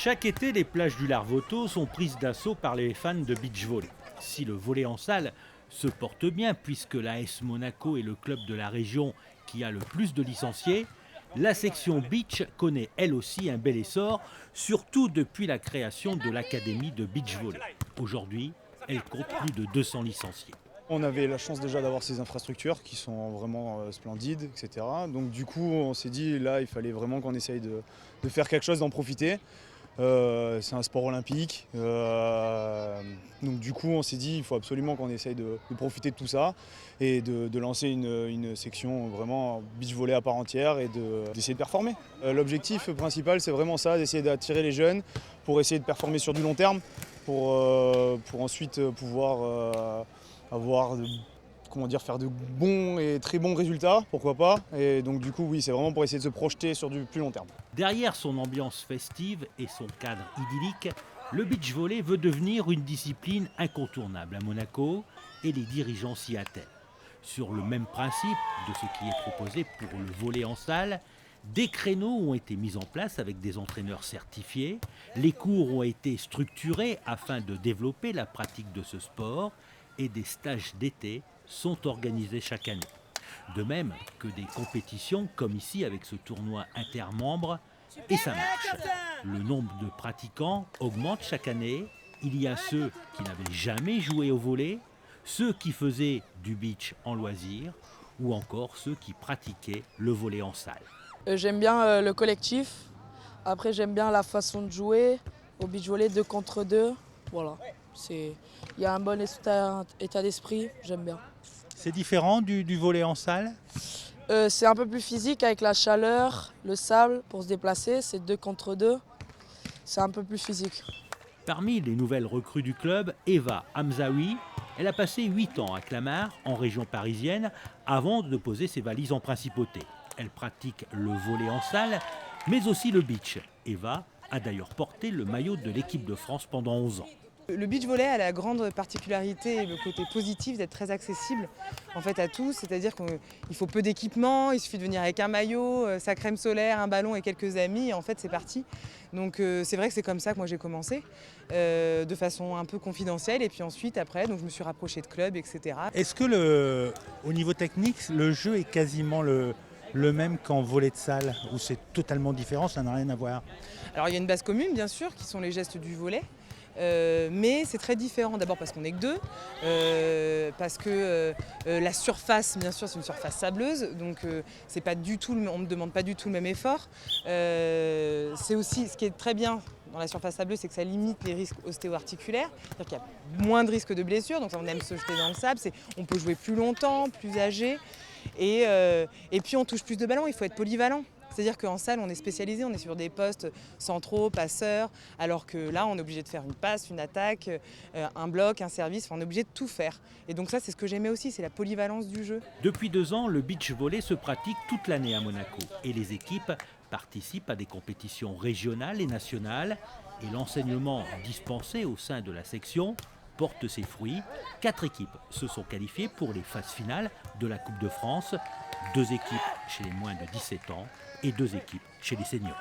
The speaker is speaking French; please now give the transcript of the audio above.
Chaque été, les plages du Larvoto sont prises d'assaut par les fans de beach volley. Si le volley en salle se porte bien, puisque l'AS Monaco est le club de la région qui a le plus de licenciés, la section beach connaît elle aussi un bel essor, surtout depuis la création de l'académie de beach volley. Aujourd'hui, elle compte plus de 200 licenciés. On avait la chance déjà d'avoir ces infrastructures qui sont vraiment splendides, etc. Donc du coup, on s'est dit, là, il fallait vraiment qu'on essaye de faire quelque chose, d'en profiter. C'est un sport olympique. Donc du coup, on s'est dit, il faut absolument qu'on essaye de profiter de tout ça et de lancer une section vraiment beach volley à part entière et d'essayer de performer. L'objectif principal, c'est vraiment ça, d'essayer d'attirer les jeunes pour essayer de performer sur du long terme, pour ensuite pouvoir faire de bons et très bons résultats, pourquoi pas. Et donc du coup, oui, c'est vraiment pour essayer de se projeter sur du plus long terme. Derrière son ambiance festive et son cadre idyllique, le beach volley veut devenir une discipline incontournable à Monaco et les dirigeants s'y attellent. Sur le même principe de ce qui est proposé pour le volley en salle, des créneaux ont été mis en place avec des entraîneurs certifiés, les cours ont été structurés afin de développer la pratique de ce sport et des stages d'été sont organisés chaque année. De même que des compétitions comme ici avec ce tournoi intermembres, et ça marche. Le nombre de pratiquants augmente chaque année. Il y a ceux qui n'avaient jamais joué au volley, ceux qui faisaient du beach en loisir ou encore ceux qui pratiquaient le volley en salle. J'aime bien le collectif. Après, j'aime bien la façon de jouer au beach volley 2 contre 2. Voilà. Il y a un bon état d'esprit, j'aime bien. C'est différent du volley en salle ? C'est un peu plus physique avec la chaleur, le sable pour se déplacer, c'est 2 contre 2. C'est un peu plus physique. Parmi les nouvelles recrues du club, Eva Hamzaoui, elle a passé 8 ans à Clamart, en région parisienne, avant de poser ses valises en principauté. Elle pratique le volley en salle, mais aussi le beach. Eva a d'ailleurs porté le maillot de l'équipe de France pendant 11 ans. Le beach volley a la grande particularité et le côté positif d'être très accessible en fait à tous, c'est-à-dire qu'il faut peu d'équipement, il suffit de venir avec un maillot, sa crème solaire, un ballon et quelques amis et en fait c'est parti. Donc c'est vrai que c'est comme ça que moi j'ai commencé, de façon un peu confidentielle et puis ensuite après donc je me suis rapprochée de clubs, etc. Est-ce que au niveau technique, le jeu est quasiment le même qu'en volley de salle, ou c'est totalement différent, ça n'a rien à voir? Alors il y a une base commune bien sûr qui sont les gestes du volley. Mais c'est très différent, d'abord parce qu'on n'est que deux, parce que la surface, bien sûr, c'est une surface sableuse, donc c'est pas du tout, on ne demande pas du tout le même effort. C'est aussi, ce qui est très bien dans la surface sableuse, c'est que ça limite les risques ostéo-articulaires, c'est-à-dire qu'il y a moins de risques de blessures, donc on aime se jeter dans le sable, on peut jouer plus longtemps, plus âgé, et puis on touche plus de ballons, il faut être polyvalent. C'est-à-dire qu'en salle, on est spécialisé, on est sur des postes centraux, passeurs, alors que là, on est obligé de faire une passe, une attaque, un bloc, un service, on est obligé de tout faire. Et donc ça, c'est ce que j'aimais aussi, c'est la polyvalence du jeu. Depuis 2 ans, le beach volley se pratique toute l'année à Monaco et les équipes participent à des compétitions régionales et nationales et l'enseignement dispensé au sein de la section porte ses fruits. 4 équipes se sont qualifiées pour les phases finales de la Coupe de France, 2 équipes chez les moins de 17 ans et 2 équipes chez les seniors.